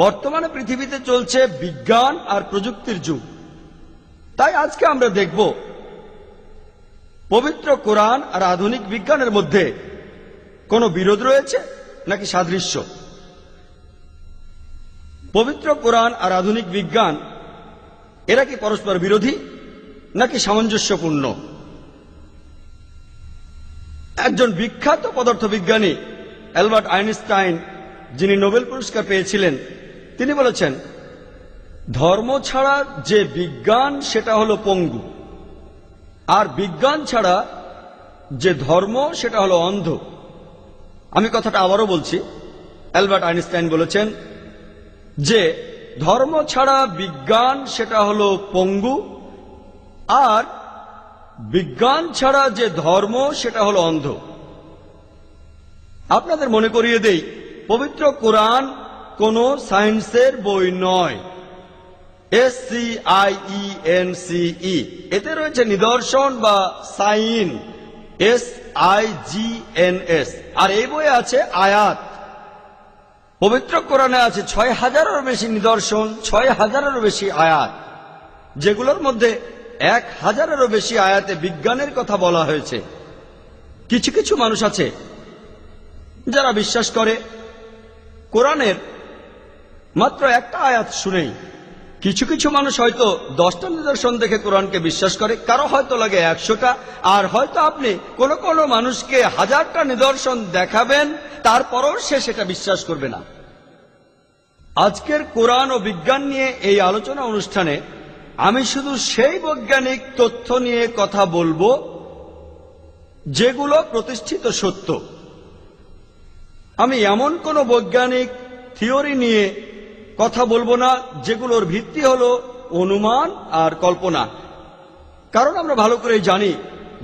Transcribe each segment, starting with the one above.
বর্তমানে পৃথিবীতে চলছে বিজ্ঞান আর প্রযুক্তির যুগ। তাই আজকে আমরা দেখব পবিত্র কোরআন আর আধুনিক বিজ্ঞানের মধ্যে কোনো বিরোধ রয়েছে নাকি সাদৃশ্য। পবিত্র কোরআন আর আধুনিক বিজ্ঞান এরা কি পরস্পর বিরোধী নাকি সামঞ্জস্যপূর্ণ। একজন বিখ্যাত পদার্থবিজ্ঞানী অ্যালবার্ট আইনস্টাইন, যিনি নোবেল পুরস্কার পেয়েছিলেন, তিনি বলেছেন, ধর্ম ছাড়া যে বিজ্ঞান সেটা হলো পঙ্গু, আর বিজ্ঞান ছাড়া যে ধর্ম সেটা হলো অন্ধ। আমি কথাটা আবারও বলছি। অ্যালবার্ট আইনস্টাইন বলেছেন যে ধর্ম ছাড়া বিজ্ঞান সেটা হলো পঙ্গু, আর বিজ্ঞান ছাড়া যে ধর্ম সেটা হলো অন্ধ। আপনাদের মনে করিয়ে দেই, পবিত্র কোরআন কোন সায়েন্সের বই নয়। SCIENCE, এতে রয়েছে নিদর্শন বা সাইন, SIGNS, আর এই বইয়ে আছে আয়াত। পবিত্র কোরআনে আছে ৬,০০০-এরও বেশি নিদর্শন, ৬,০০০-এরও বেশি আয়াত, যেগুলোর মধ্যে ১,০০০-এরও বেশি আয়াতে বিজ্ঞানের কথা বলা হয়েছে। কিছু কিছু মানুষ আছে যারা বিশ্বাস করে কোরআনের মাত্র একটা আয়াত শুনেই। কিছু কিছু মানুষ হয়তো 10টা নিদর্শন দেখে কোরআনকে বিশ্বাস করে, কারো হয়তো লাগে 100টা, আর হয়তো আপনি কোন কোন মানুষকে 1000টা নিদর্শন দেখাবেন, তারপরও সে সেটা বিশ্বাস করবে না। আজকের কোরআন ও বিজ্ঞান নিয়ে এই আলোচনা অনুষ্ঠানে আমি শুধু সেই বৈজ্ঞানিক তথ্য নিয়ে কথা বলবো যেগুলো প্রতিষ্ঠিত সত্য। আমি এমন কোন বৈজ্ঞানিক থিওরি নিয়ে কথা বলবো না যেগুলোর ভিত্তি হলো অনুমান আর কল্পনা। কারণ আমরা ভালো করেই জানি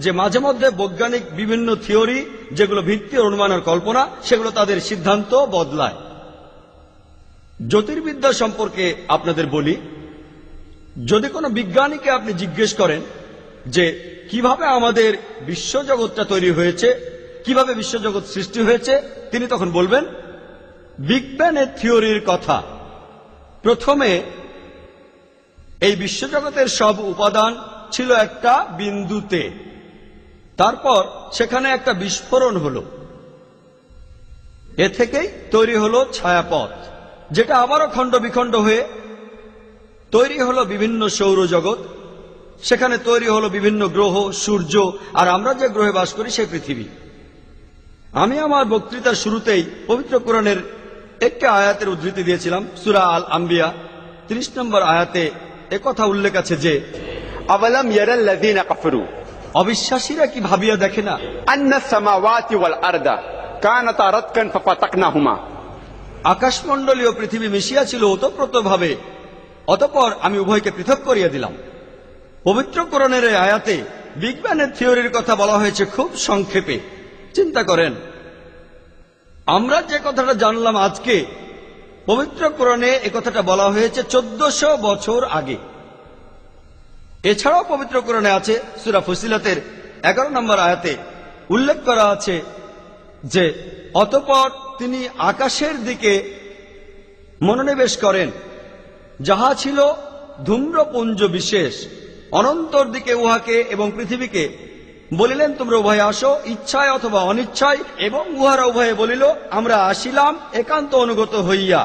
যে মাঝে মধ্যে বৈজ্ঞানিক বিভিন্ন থিওরি যেগুলো ভিত্তি অনুমান আর কল্পনা, সেগুলো তাদের সিদ্ধান্ত বদলায়। জ্যোতির্বিদ্যা সম্পর্কে আপনাদের বলি, যদি কোনো বিজ্ঞানীকে আপনি জিজ্ঞেস করেন যে কিভাবে আমাদের বিশ্বজগৎটা তৈরি হয়েছে, কিভাবে বিশ্বজগৎ সৃষ্টি হয়েছে, তিনি তখন বলবেন বিগ ব্যাংয়ের থিওরির কথা। প্রথমে এই বিশ্বজগতের সব উপাদান ছিল একটা বিন্দুতে, তারপর সেখানে একটা বিস্ফোরণ হলো, এ থেকেই তৈরি হলো ছায়াপথ, যেটা আবারও খণ্ড বিখণ্ড হয়ে তৈরি হলো বিভিন্ন সৌরজগৎ। সেখানে তৈরি হলো বিভিন্ন গ্রহ, সূর্য, আর আমরা যে গ্রহে বাস করি সেই পৃথিবী। আমি আমার বক্তৃতার শুরুতেই পবিত্র কোরআনের একটি আয়াতের উদ্ধৃতি দিয়েছিলাম। সূরা আল আম্বিয়া 30 নম্বর আয়াতে একথা উল্লেখ আছে যে আওয়ালাম ইয়ারাল্লাযীনা কাফারু, অবিশ্বাসীরা কি ভাবিয়া দেখে না, আন্নাস সামাওয়াতি ওয়াল আরদা কানাতা রাতকান ফাফাতাকনাহুমা, আকাশমণ্ডলীয় পৃথিবী মিশিয়া ছিল ওতপ্রোতভাবে, অতঃপর আমি উভয়কে পৃথক করিয়া দিলাম। পবিত্র কোরআনের এই আয়াতে বিগ ব্যাংয়ের থিওরির কথা বলা হয়েছে খুব সংক্ষেপে। চিন্তা করেন, আমরা যে কথাটা জানলাম আজকে, পবিত্র কোরআনে এ কথাটা বলা হয়েছে 1400 বছর আগে। এছাড়াও পবিত্র কোরআনে আছে সূরা ফুসিলাতের 11 নম্বর আয়াতে উল্লেখ করা আছে যে অতঃপর তিনি আকাশের দিকে মনোনিবেশ করেন, যাহা ছিল ধূম্রপুঞ্জ বিশেষ, অনন্তর দিকে উহাকে এবং পৃথিবীকে বলিলেন, তোমরা উভয়ে আসো, ইচ্ছায় অথবা অনিচ্ছায়, এবং উহারা উভয়ে বলিল, আমরা আসিলাম একান্ত অনুগত হইয়া।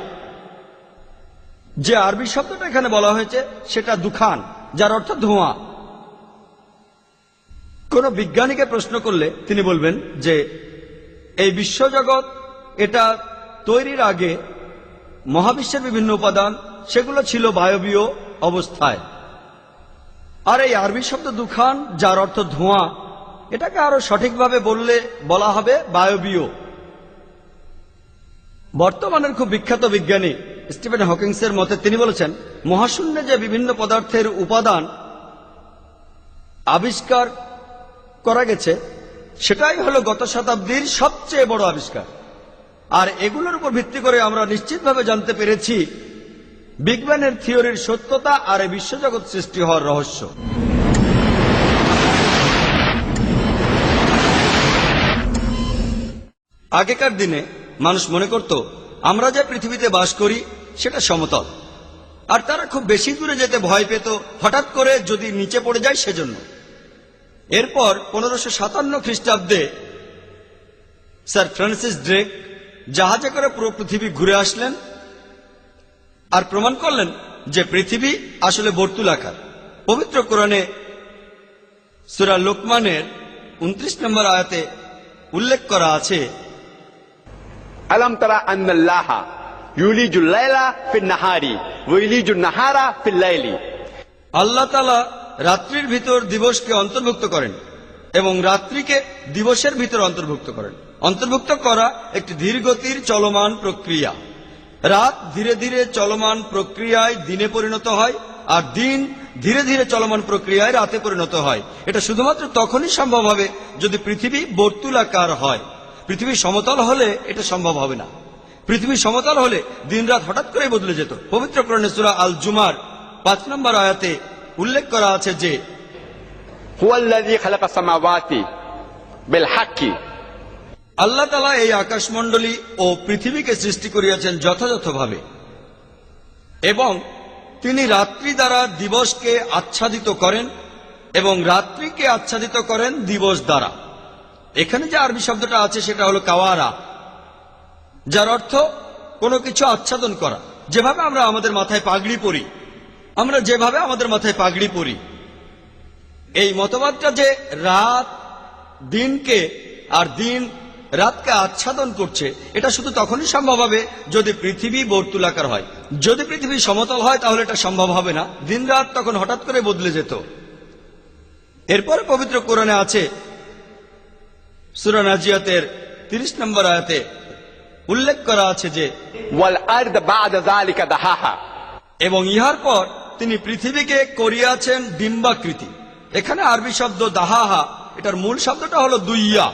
যে আরবি শব্দটা এখানে বলা হয়েছে সেটা দুখান, যার অর্থ ধোঁয়া। কোন বিজ্ঞানীকে প্রশ্ন করলে তিনি বলবেন যে এই বিশ্বজগৎ এটা তৈরির আগে মহাবিশ্বের বিভিন্ন উপাদান সেগুলো ছিল বায়বীয় অবস্থায়। আর এই আরবি শব্দ দুখান, যার অর্থ ধোঁয়া, এটাকে আরো সঠিকভাবে বললে বলা হবে বায়বীয়। বর্তমানের খুব বিখ্যাত বিজ্ঞানী স্টিফেন হকিংসের মতে তিনি বলেছেন, মহাশূন্যে যে বিভিন্ন পদার্থের উপাদান আবিষ্কার করা গেছে সেটাই হলো গত শতাব্দীর সবচেয়ে বড় আবিষ্কার। আর এগুলোর উপর ভিত্তি করে আমরা নিশ্চিতভাবে জানতে পেরেছি বিগ ব্যাংয়ের থিওরির সত্যতা আর এই বিশ্বজগৎ সৃষ্টি হওয়ার রহস্য। আগেকার দিনে মানুষ মনে করত আমরা যে পৃথিবীতে বাস করি সেটা সমতল, আর তারা খুব বেশি দূরে যেতে ভয় পেত হঠাৎ করে যদি নিচে পড়ে যায় সেজন্য। এরপর 1557 খ্রিস্টাব্দে স্যার ফ্রান্সিস ড্রেক জাহাজে করে পুরো পৃথিবী ঘুরে আসলেন আর প্রমাণ করলেন যে পৃথিবী আসলে বর্তুলাকার। পবিত্র কোরআনে সূরা লোকমানের 29 নম্বর আয়াতে উল্লেখ করা আছে, ألم ترى أن الله يولج الليل في النهار ويولج النهار في الليل। আল্লাহ তাআলা রাত্রির ভিতর দিবসকে অন্তর্ভুক্ত করেন এবং রাত্রিকে দিবসের ভিতর অন্তর্ভুক্ত করেন। অন্তর্ভুক্ত করা একটি ধীরগতির চলমান প্রক্রিয়া। রাত ধীরে ধীরে চলমান প্রক্রিয়ায় দিনে পরিণত হয়, আর দিন ধীরে ধীরে চলমান প্রক্রিয়ায় রাতে পরিণত হয়। এটা শুধুমাত্র তখনই সম্ভব হবে যদি পৃথিবী বর্তুলাকার হয়। পৃথিবী সমতল হলে এটা সম্ভব হবে না। পৃথিবী সমতল হলে দিন রাত হঠাৎ করে বদলে যেত। পবিত্র কোরআনে সূরা আল জুমার 5 নম্বর আয়াতে উল্লেখ করা আছে যে هو الذي خلق السماوات بالحق। আল্লাহ তাআলা এই আকাশমণ্ডলী ও পৃথিবীকে সৃষ্টি করিয়াছেন যথাযথভাবে, এবং তিনি রাত্রি দ্বারা দিবসকে আচ্ছাদিত করেন এবং রাত্রিকে আচ্ছাদিত করেন দিবস দ্বারা। এখানে যে আরবি শব্দটা আছে সেটা হলো কাওয়ারা, যার অর্থ কোনো কিছু আচ্ছাদন করা। যেভাবে আমরা আমাদের মাথায় পাগড়ি পরি, এই মতবাদটা যে রাত দিনকে আর দিন রাতকে আচ্ছাদন করছে, এটা শুধু তখনই সম্ভব হবে যদি পৃথিবী বর্তুলাকার হয়। যদি পৃথিবী সমতল হয় তাহলে এটা সম্ভব হবে না, দিন রাত তখন হঠাৎ করে বদলে যেত। এরপর পবিত্র কোরআনে আছে সূরা নাজিয়াতের 30 নম্বর আয়াতে উল্লেখ করা আছে যে والأرض بعد ذلك دحاها। এবং ইহার পর তিনি পৃথিবীকে করিয়াছেন ডিম্বাকৃতি। এখানে আরবি শব্দ দাহাহা, এটার মূল শব্দটা হলো দুইয়া,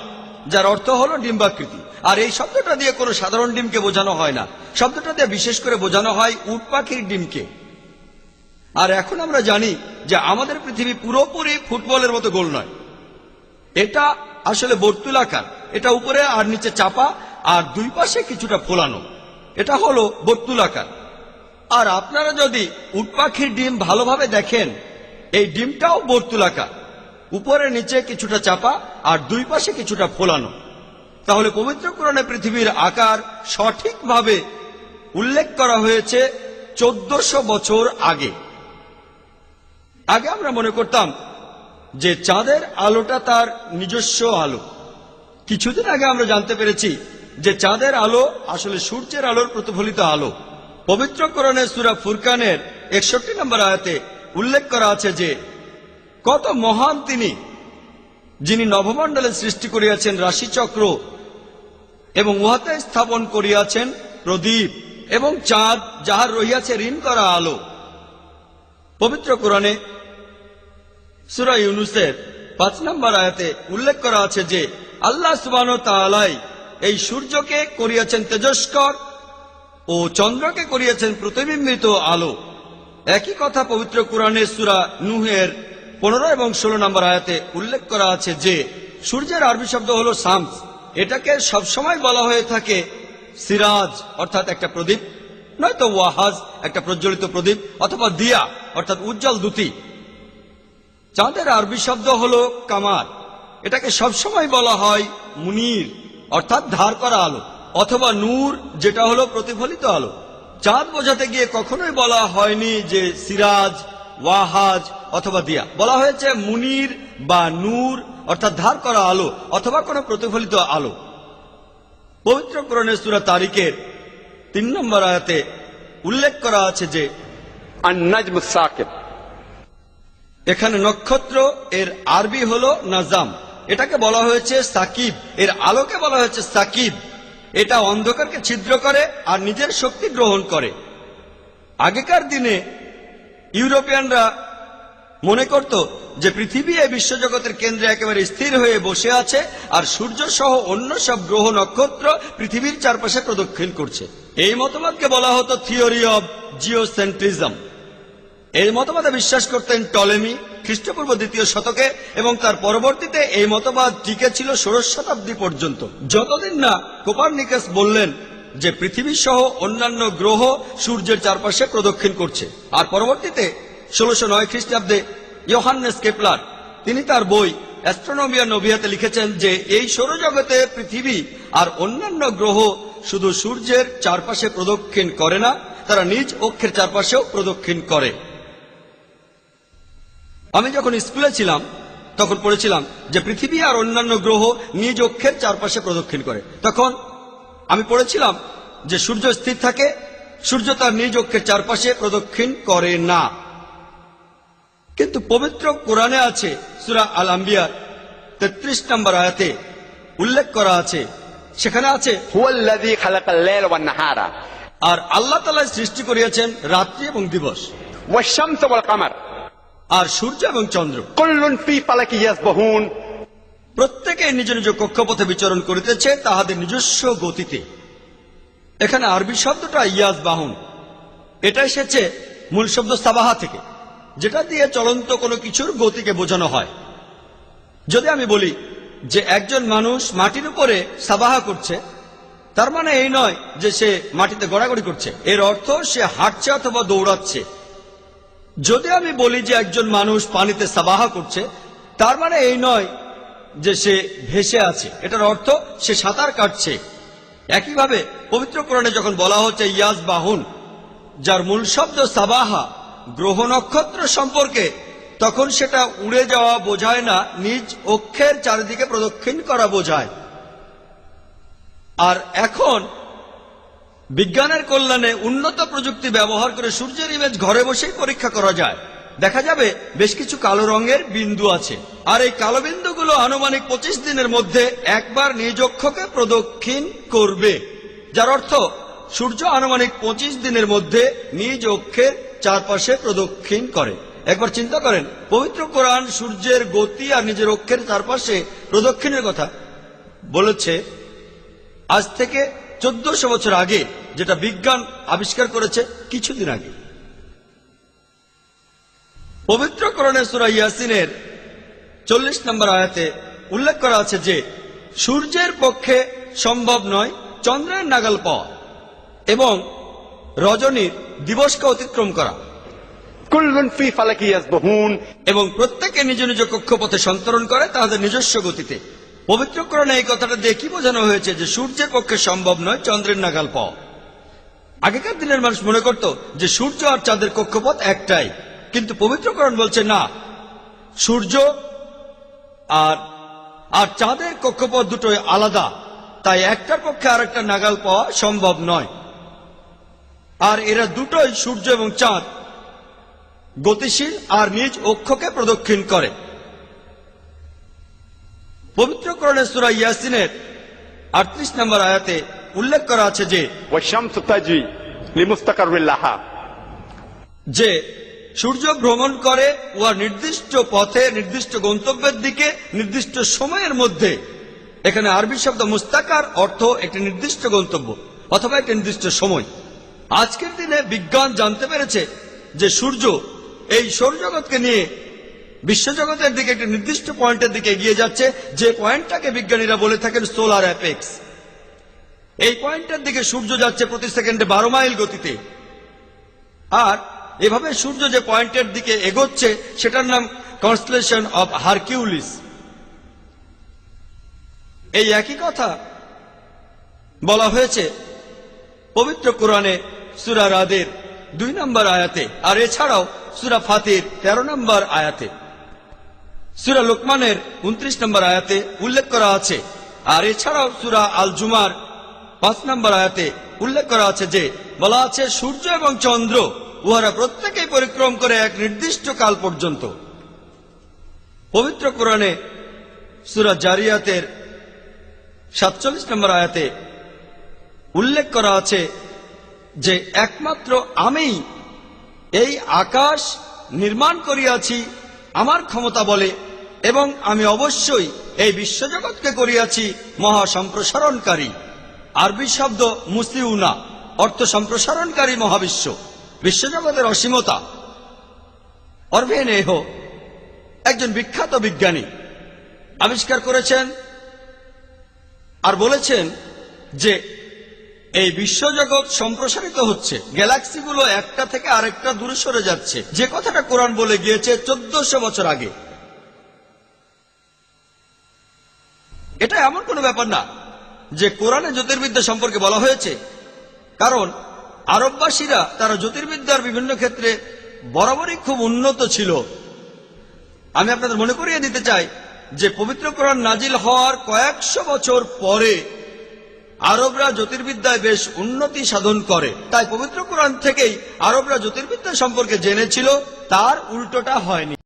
যার অর্থ হলো ডিম্বাকৃতি। আর এই শব্দটা দিয়ে কোনো সাধারণ ডিমকে বোঝানো হয় না, শব্দটা দিয়ে বিশেষ করে বোঝানো হয় উট পাখির ডিমকে। আর এখন আমরা জানি যে আমাদের পৃথিবী পুরোপুরি ফুটবলের মতো গোল নয়, এটা আসলে বর্তুলাকার। এটা উপরে আর নিচে চাপা আর দুই পাশে কিছুটা ফোলানো, এটা হলো বর্তুলাকার। আর আপনারা যদি উট পাখির ডিম ভালোভাবে দেখেন, এই ডিমটাও বর্তুলাকার, উপরে নিচে কিছুটা চাপা আর দুই পাশে কিছুটা ফোলানো। তাহলে পবিত্র কোরআনে পৃথিবীর আকার সঠিকভাবে উল্লেখ করা হয়েছে 1400 বছর আগে। আমরা মনে করতাম যে চাঁদের আলোটা তার নিজস্ব আলো। কিছুদিন আগে আমরা জানতে পেরেছি যে চাঁদের আলো আসলে সূর্যের আলোর প্রতিফলিত আলো। পবিত্র কোরআনে সূরা ফুরকানের 61 নম্বর আয়াতে উল্লেখ করা আছে যে কত মহান তিনি, যিনি নভমণ্ডলের সৃষ্টি করিয়াছেন রাশিচক্র এবং উহাতে স্থাপন করিয়াছেন প্রদীপ এবং চাঁদ, যাহার রহিয়াছে ঋণ করা আলো। পবিত্র কোরআনে সূরা ইউনূসের 5 নম্বর আয়াতে উল্লেখ করা আছে যে আল্লাহ সুবহানাহু ওয়া তাআলা এই সূর্যকে করিয়াছেন তেজস্কর ও চন্দ্রকে করিয়াছেন প্রতিবিম্বিত আলো। একই কথা পবিত্র কোরআনে সূরা নূহের 15 এবং 16 নম্বর আয়াতে উল্লেখ করা আছে যে সূর্যের আরবি শব্দ হলো শামস। এটাকে সবসময় বলা হয়ে থাকে সিরাজ, অর্থাৎ একটা প্রদীপ, নয়তো ওয়াহাজ, একটা প্রজ্বলিত প্রদীপ, অথবা দিয়া, অর্থাৎ উজ্জ্বল দ্যুতি। চাঁদের আরবি শব্দ হলো কামার। এটাকে সবসময় বলা হয় মুনির, অর্থাৎ ধার করা আলো, অথবা নূর, যেটা হলো প্রতিফলিত আলো। চাঁদ বোঝাতে গিয়ে কখনোই বলা হয়নি যে সিরাজ, ওয়াহাজ অথবা দিয়া, বলা হয়েছে মুনির বা নূর, অর্থাৎ ধার করা আলো অথবা কোনো প্রতিফলিত আলো। পবিত্র কোরআনের সূরা তারিকের 3 নম্বর আয়াতে উল্লেখ করা আছে যে النجم الثاقب। এখানে নক্ষত্র এর আরবি হলো নাজাম, এটাকে বলা হয়েছে সাকিব, এর আলোকে বলা হয়েছে সাকিব। এটা অন্ধকারকে ছিদ্র করে আর নিজের শক্তি গ্রহণ করে। আগেকার দিনে ইউরোপিয়ানরা মনে করত যে পৃথিবী এই বিশ্বজগতের কেন্দ্রে একেবারে স্থির হয়ে বসে আছে আর সূর্য সহ অন্য সব গ্রহ নক্ষত্র পৃথিবীর চারপাশে প্রদক্ষিণ করছে। এই মতবাদকে বলা হতো থিওরি অব জিওসেন্ট্রিজম। এই মতবাদে বিশ্বাস করতেন টলেমি খ্রিস্টপূর্ব 2য় শতকে, এবং তার পরবর্তীতে এই মতবাদ টিকে ছিল 16 শতাব্দী পর্যন্ত, যতদিন না কোপারনিকাস বললেন যে পৃথিবী সহ অন্যান্য গ্রহ সূর্যের চারপাশে প্রদক্ষিণ করছে। আর পরবর্তীতে 1609 খ্রিস্টাব্দে ইয়োহান্নেস কেপলার তিনি তার বই অ্যাস্ট্রোনমিয়া নোভিয়াতে লিখেছেন যে এই সৌরজগতে পৃথিবী আর অন্যান্য গ্রহ শুধু সূর্যের চারপাশে প্রদক্ষিণ করে না, তারা নিজ অক্ষের চারপাশেও প্রদক্ষিণ করে। আমি যখন স্কুলে ছিলাম তখন পড়েছিলাম যে পৃথিবী আর অন্যান্য গ্রহ নিজ অক্ষের চারপাশে প্রদক্ষিণ করে। তখন আমি পড়েছিলাম যে সূর্য স্থির থাকে, সূর্য তার নিজ অক্ষের চারপাশে প্রদক্ষিণ করে না। কিন্তু পবিত্র কোরআনে আছে, সূরা আল আম্বিয়ার 33 নম্বর আয়াতে উল্লেখ করা আছে, সেখানে আছে হুয়াল্লাযী খালাকাল লাইলা ওয়ান নাহারা আর আল্লাহ তাআলা সৃষ্টি করিয়াছেন রাত্রি এবং দিবস, ওয়াশ-শামসা ওয়াল কামার আর সূর্য এবং চন্দ্র কুল্লুন ফী ফালাকি ইয়াসবাহুন। প্রত্যেকে নিজ নিজ কক্ষপথে বিচরণ করিতেছে তাহাদের নিজস্ব গতিতে। এখানে আরবি শব্দটা ইয়াজ বাহুন, এটা এসেছে মূল শব্দ সাবাহা থেকে, যেটা দিয়ে চলন্ত কোনো কিছুর গতিকে বোঝানো হয়। যদি আমি বলি যে একজন মানুষ মাটির উপরে সাবাহা করছে, তার মানে এই নয় যে সে মাটিতে গড়াগড়ি করছে, এর অর্থ সে হাঁটছে অথবা দৌড়াচ্ছে। যদি আমি বলি যে একজন মানুষ পানিতে সাবাহা করছে, তার মানে এই নয় যে সে ভেসে আছে, এটার অর্থ সে সাঁতার কাটছে। একইভাবে পবিত্র কোরআনে যখন বলা হচ্ছে ইয়াজ বাহুন, যার মূল শব্দ সাবাহা, গ্রহ নক্ষত্র সম্পর্কে, তখন সেটা উড়ে যাওয়া বোঝায় না, নিজ অক্ষের চারিদিকে প্রদক্ষিণ করা বোঝায়। আর এখন বিজ্ঞানের কল্যাণে উন্নত প্রযুক্তি ব্যবহার করে সূর্যের ইমেজ ঘরে বসেই পরীক্ষা করা যায়। দেখা যাবে বেশ কিছু কালো রঙের বিন্দু আছে, আর এই কালো বিন্দুগুলো আনুমানিক 25 দিনের মধ্যে একবার নিজ অক্ষকে প্রদক্ষিণ করবে, যার অর্থ সূর্য আনুমানিক 25 দিনের মধ্যে নিজ অক্ষের চারপাশে প্রদক্ষিণ করে। একবার চিন্তা করেন, পবিত্র কোরআন সূর্যের গতি আর নিজের অক্ষের চারপাশে প্রদক্ষিণের কথা বলেছে আজ থেকে 1400 বছর আগে, যেটা বিজ্ঞান আবিষ্কার করেছে কিছুদিন আগে। পবিত্র কোরআনের সূরা ইয়াসিনের 40 নম্বর আয়াতে উল্লেখ করা আছে যে সূর্যের পক্ষে সম্ভব নয় চন্দ্রের নাগাল পাওয়া এবং রজনীর দিবসকে অতিক্রম করা, কুল্লুন ফী ফালাকি ইয়াসবাহুন। এবং প্রত্যেকে নিজ নিজ কক্ষপথে সন্তরণ করে তাদের নিজস্ব গতিতে। পবিত্র কোরআনে এই কথাটা দিয়ে কি বোঝানো হয়েছে যে সূর্যের পক্ষে সম্ভব নয় চন্দ্রের নাগাল পাওয়া। আগেকার দিনের মানুষ মনে করত যে সূর্য আর চাঁদের কক্ষপথ একটাই, কিন্তু পবিত্র কোরআন বলছে না, সূর্য আর চাঁদের কক্ষপথ দুটোই আলাদা, তাই একটার পক্ষে আরেকটা নাগাল পাওয়া সম্ভব নয়। আর এরা দুটোই, সূর্য এবং চাঁদ, গতিশীল আর নিজ অক্ষকে প্রদক্ষিণ করে। পবিত্র কোরআনের সূরা ইয়াসিনের 38 নম্বর আয়াতে উল্লেখ করা আছে যে ওয়াশ-শামসু তাজরি লিমুস্তাকাররিন লাহা, যে সূর্য ভ্রমণ করে উহার নির্দিষ্ট পথে, নির্দিষ্ট গন্তব্যের দিকে, নির্দিষ্ট সময়ের মধ্যে। এখানে আরবি শব্দ মুস্তাকার অর্থ একটি নির্দিষ্ট গন্তব্য অথবা একটি নির্দিষ্ট সময়। আজকের দিনে বিজ্ঞান জানতে পেরেছে যে সূর্য এই সৌরজগৎকে নিয়ে বিশ্বজগতের দিকে একটি নির্দিষ্ট পয়েন্টের দিকে এগিয়ে যাচ্ছে, যে পয়েন্টটাকে বিজ্ঞানীরা বলে থাকেন সোলার অ্যাপেক্স। এই পয়েন্টের দিকে সূর্য যাচ্ছে প্রতি সেকেন্ডে 12 মাইল গতিতে। আর এভাবে সূর্য যে পয়েন্টের দিকে এগোচ্ছে সেটার নাম কনস্টেলেশন অফ হারকিউলিস। এই একই কথা বলা হয়েছে পবিত্র কোরআনে সূরা রাদের 2 নম্বর আয়াতে, আর এছাড়াও সূরা ফাতির 13 নম্বর আয়াতে, সূরা লোকমানের 29 নম্বর আয়াতে উল্লেখ করা আছে, আর এছাড়াও সূরা আল জুমার 5 নম্বর আয়াতে উল্লেখ করা আছে যে বলা আছে সূর্য এবং চন্দ্র উহারা প্রত্যেকেই পরিক্রম করে এক নির্দিষ্ট কাল পর্যন্ত। পবিত্র কোরআনে সূরা জারিয়াতের 47 নম্বর আয়াতে উল্লেখ করা আছে যে একমাত্র আমিই এই আকাশ নির্মাণ করিয়াছি আমার ক্ষমতা বলে, এবং আমি অবশ্যই এই বিশ্বজগৎকে করিয়াছি মহা সম্প্রসারণকারী। আরবি শব্দ মুসিউনা, অর্থ সম্প্রসারণকারী মহাবিশ্ব, বিশ্বজগতের অসীমতা। অরভেন এহো একজন বিখ্যাত বিজ্ঞানী আবিষ্কার করেছেন আর বলেছেন যে এই বিশ্বজগৎ সম্প্রসারিত হচ্ছে, গ্যালাক্সিগুলো একটা থেকে আরেকটা দূরে সরে যাচ্ছে, যে কথাটা কোরআন বলে গিয়েছে 1400 বছর আগে। এটা এমন কোনো ব্যাপার না যে কোরআনে জ্যোতির্বিদ্যা সম্পর্কে বলা হয়েছে, কারণ আরববাসীরা তারা জ্যোতির্বিদ্যার বিভিন্ন ক্ষেত্রে বরাবরই খুব উন্নত ছিল। আমি আপনাদের মনে করিয়ে দিতে চাই যে পবিত্র কোরআন নাজিল হওয়ার কয়েকশো বছর পরে আরবরা জ্যোতির্বিদ্যায় বেশ উন্নতি সাধন করে। তাই পবিত্র কোরআন থেকেই আরবরা জ্যোতির্বিদ্যা সম্পর্কে জেনেছিল, তার উল্টোটা হয়নি।